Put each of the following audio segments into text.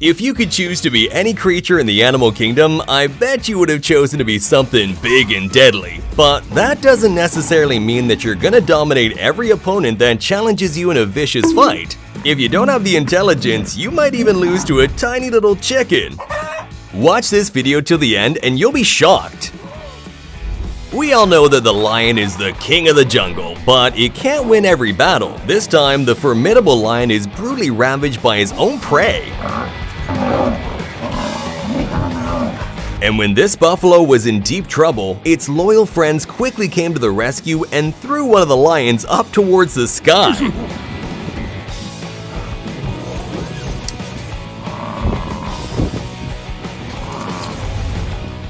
If you could choose to be any creature in the animal kingdom, I bet you would have chosen to be something big and deadly. But that doesn't necessarily mean that you're gonna dominate every opponent that challenges you in a vicious fight. If you don't have the intelligence, you might even lose to a tiny little chicken. Watch this video till the end and you'll be shocked. We all know that the lion is the king of the jungle, but it can't win every battle. This time, the formidable lion is brutally ravaged by his own prey. And when this buffalo was in deep trouble, its loyal friends quickly came to the rescue and threw one of the lions up towards the sky.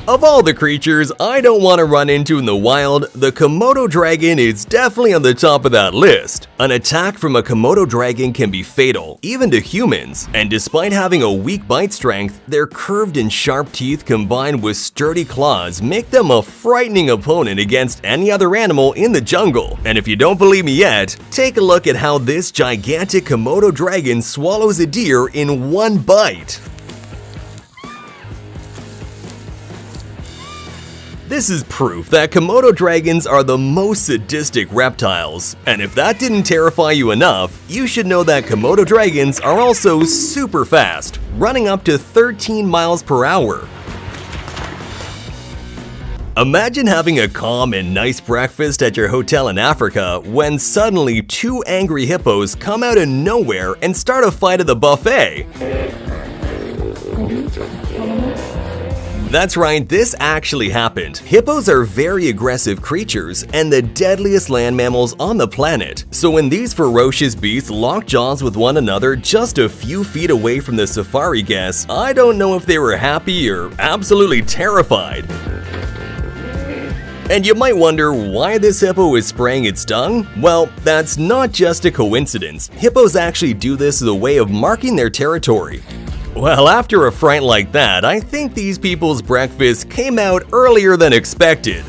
Of all the creatures I don't want to run into in the wild, the Komodo dragon is definitely on the top of that list. An attack from a Komodo dragon can be fatal, even to humans, and despite having a weak bite strength, their curved and sharp teeth combined with sturdy claws make them a frightening opponent against any other animal in the jungle. And if you don't believe me yet, take a look at how this gigantic Komodo dragon swallows a deer in one bite. This is proof that Komodo dragons are the most sadistic reptiles. And if that didn't terrify you enough, you should know that Komodo dragons are also super fast, running up to 13 miles per hour. Imagine having a calm and nice breakfast at your hotel in Africa when suddenly two angry hippos come out of nowhere and start a fight at the buffet. That's right, this actually happened. Hippos are very aggressive creatures and the deadliest land mammals on the planet. So when these ferocious beasts locked jaws with one another just a few feet away from the safari guests, I don't know if they were happy or absolutely terrified. And you might wonder why this hippo is spraying its tongue? Well, that's not just a coincidence. Hippos actually do this as a way of marking their territory. Well, after a fright like that, I think these people's breakfast came out earlier than expected.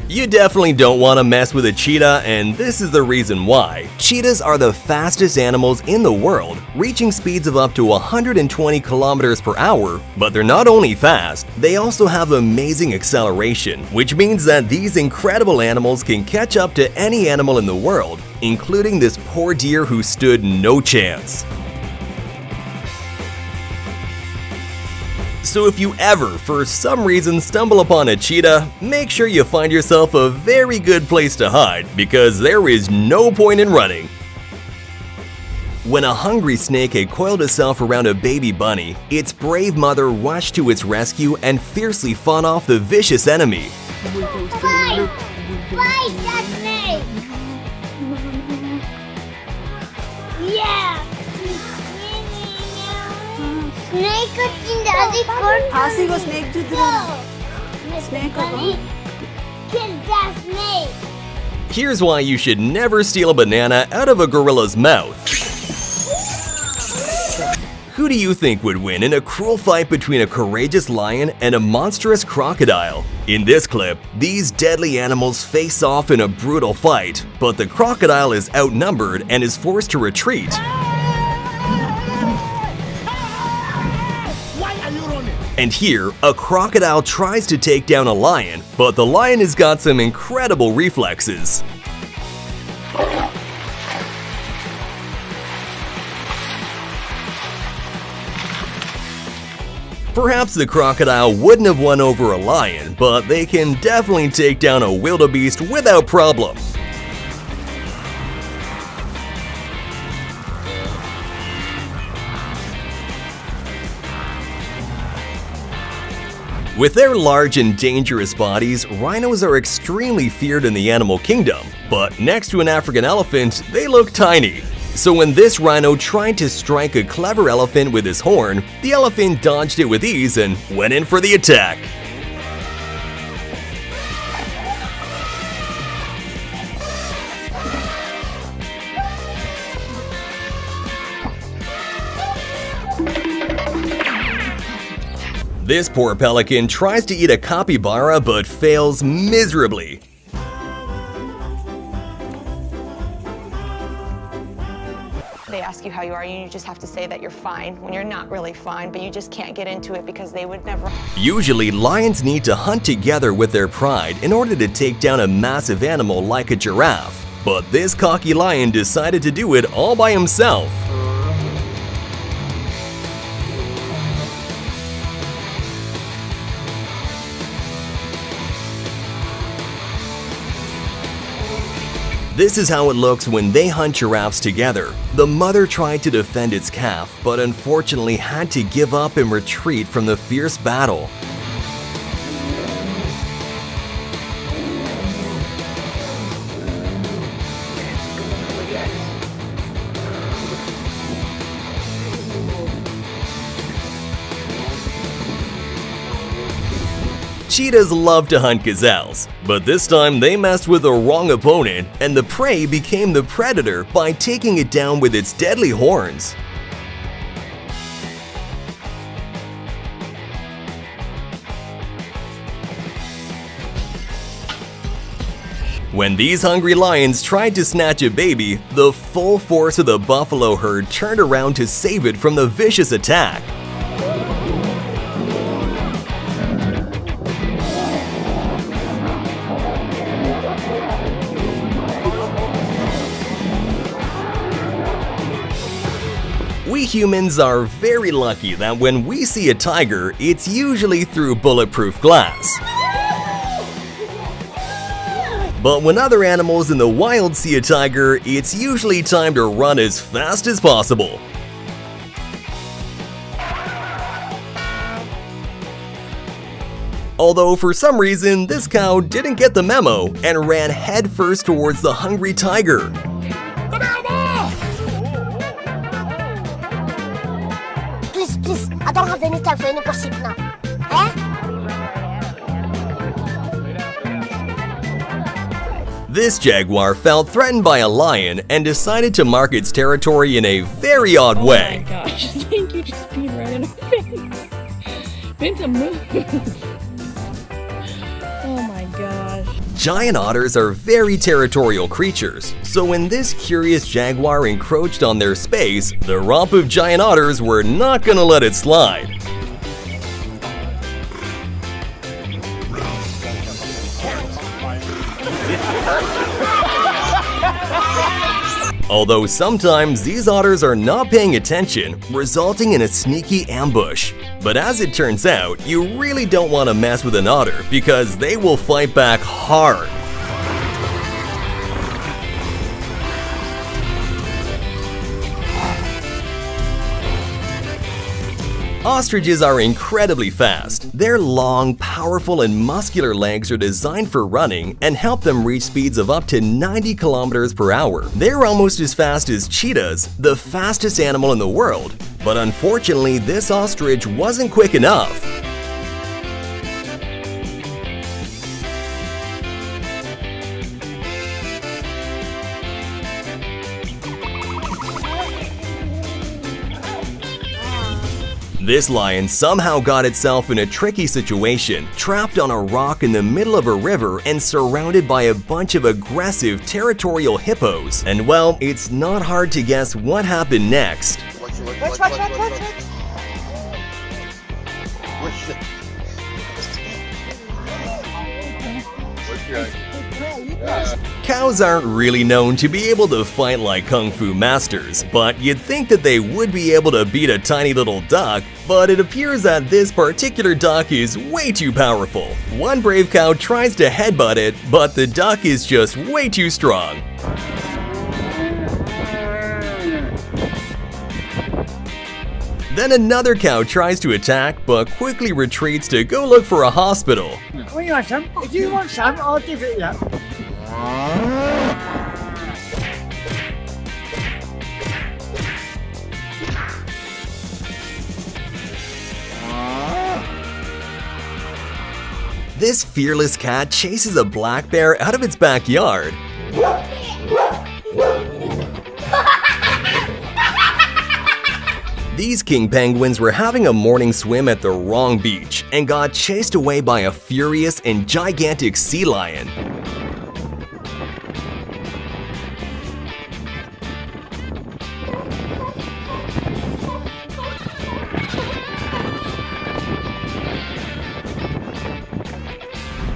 You definitely don't want to mess with a cheetah, and this is the reason why. Cheetahs are the fastest animals in the world, reaching speeds of up to 120 kilometers per hour, but they're not only fast, they also have amazing acceleration, which means that these incredible animals can catch up to any animal in the world, including this poor deer who stood no chance. So if you ever, for some reason, stumble upon a cheetah, make sure you find yourself a very good place to hide, because there is no point in running. When a hungry snake had coiled itself around a baby bunny, its brave mother rushed to its rescue and fiercely fought off the vicious enemy. Fight! Fight that snake! Yeah! Snake వచ్చింది అది హాసిగో snake చూద్దురా snake Kill that snake! Here's why you should never steal a banana out of a gorilla's mouth. Who do you think would win in a cruel fight between a courageous lion and a monstrous crocodile? In this clip, these deadly animals face off in a brutal fight, but the crocodile is outnumbered and is forced to retreat. And here, a crocodile tries to take down a lion, but the lion has got some incredible reflexes. Perhaps the crocodile wouldn't have won over a lion, but they can definitely take down a wildebeest without problem. With their large and dangerous bodies, rhinos are extremely feared in the animal kingdom, but next to an African elephant, they look tiny. So when this rhino tried to strike a clever elephant with his horn, the elephant dodged it with ease and went in for the attack. This poor pelican tries to eat a capybara but fails miserably. They ask you how you are, and you just have to say that you're fine when you're not really fine, but you just can't get into it because they would never. Usually, lions need to hunt together with their pride in order to take down a massive animal like a giraffe. But this cocky lion decided to do it all by himself. This is how it looks when they hunt giraffes together. The mother tried to defend its calf, but unfortunately had to give up and retreat from the fierce battle. Cheetahs love to hunt gazelles, but this time they messed with the wrong opponent and the prey became the predator by taking it down with its deadly horns. When these hungry lions tried to snatch a baby, the full force of the buffalo herd turned around to save it from the vicious attack. We humans are very lucky that when we see a tiger, it's usually through bulletproof glass. But when other animals in the wild see a tiger, it's usually time to run as fast as possible. Although for some reason, this cow didn't get the memo and ran headfirst towards the hungry tiger. Please, I don't have any time for any gossip now. Eh? This jaguar felt threatened by a lion and decided to mark its territory in a very odd way. Oh my gosh, I think you just peed right in her face. Binta, move. Oh my gosh. Giant otters are very territorial creatures, so when this curious jaguar encroached on their space, the romp of giant otters were not gonna let it slide. Although sometimes these otters are not paying attention, resulting in a sneaky ambush. But as it turns out, you really don't want to mess with an otter because they will fight back hard. Ostriches are incredibly fast. Their long, powerful, and muscular legs are designed for running and help them reach speeds of up to 90 kilometers per hour. They're almost as fast as cheetahs, the fastest animal in the world. But unfortunately, this ostrich wasn't quick enough. This lion somehow got itself in a tricky situation, trapped on a rock in the middle of a river and surrounded by a bunch of aggressive territorial hippos. And well, it's not hard to guess what happened next. Cows aren't really known to be able to fight like kung fu masters, but you'd think that they would be able to beat a tiny little duck, but it appears that this particular duck is way too powerful. One brave cow tries to headbutt it, but the duck is just way too strong. Then another cow tries to attack, but quickly retreats to go look for a hospital. What do you want, some? If you want some, I'll give it you. This fearless cat chases a black bear out of its backyard. These king penguins were having a morning swim at the wrong beach and got chased away by a furious and gigantic sea lion.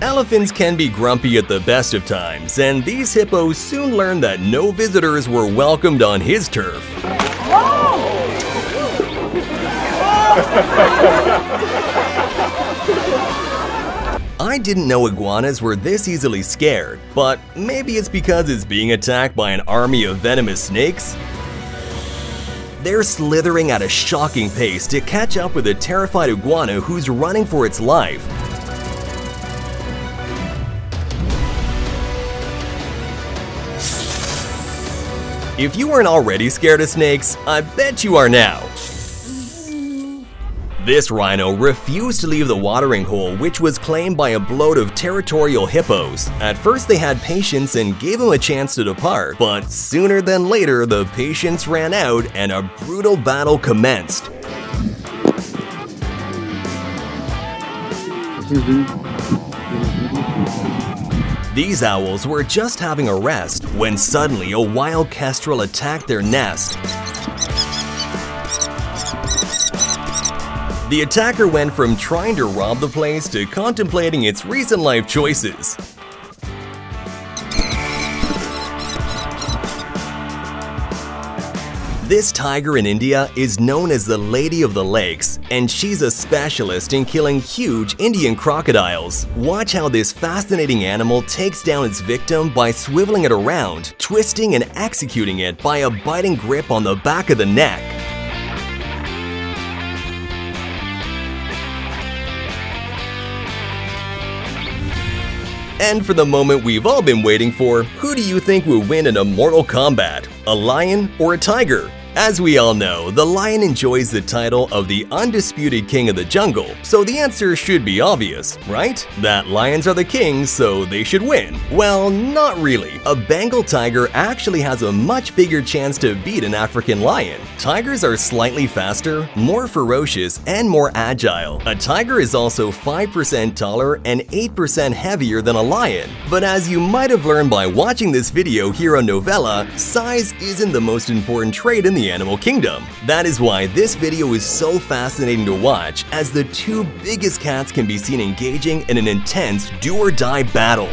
Elephants can be grumpy at the best of times, and these hippos soon learned that no visitors were welcomed on his turf. I didn't know iguanas were this easily scared, but maybe it's because it's being attacked by an army of venomous snakes? They're slithering at a shocking pace to catch up with a terrified iguana who's running for its life. If you weren't already scared of snakes, I bet you are now. This rhino refused to leave the watering hole, which was claimed by a bloat of territorial hippos. At first they had patience and gave him a chance to depart, but sooner than later the patience ran out and a brutal battle commenced. These owls were just having a rest when suddenly a wild kestrel attacked their nest. The attacker went from trying to rob the place to contemplating its recent life choices. This tiger in India is known as the Lady of the Lakes, and she's a specialist in killing huge Indian crocodiles. Watch how this fascinating animal takes down its victim by swiveling it around, twisting and executing it by a biting grip on the back of the neck. And for the moment we've all been waiting for, who do you think will win in a Mortal Kombat? A lion or a tiger? As we all know, the lion enjoys the title of the undisputed king of the jungle, so the answer should be obvious, right? That lions are the kings, so they should win. Well, not really. A Bengal tiger actually has a much bigger chance to beat an African lion. Tigers are slightly faster, more ferocious, and more agile. A tiger is also 5% taller and 8% heavier than a lion. But as you might have learned by watching this video here on Novella, size isn't the most important trait in the animal kingdom. That is why this video is so fascinating to watch, as the two biggest cats can be seen engaging in an intense do-or-die battle.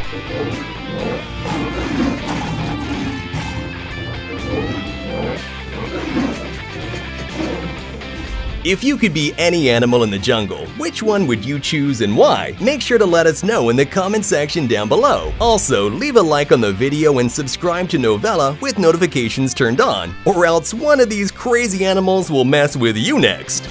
If you could be any animal in the jungle, which one would you choose and why? Make sure to let us know in the comment section down below. Also, leave a like on the video and subscribe to Novella with notifications turned on, or else one of these crazy animals will mess with you next.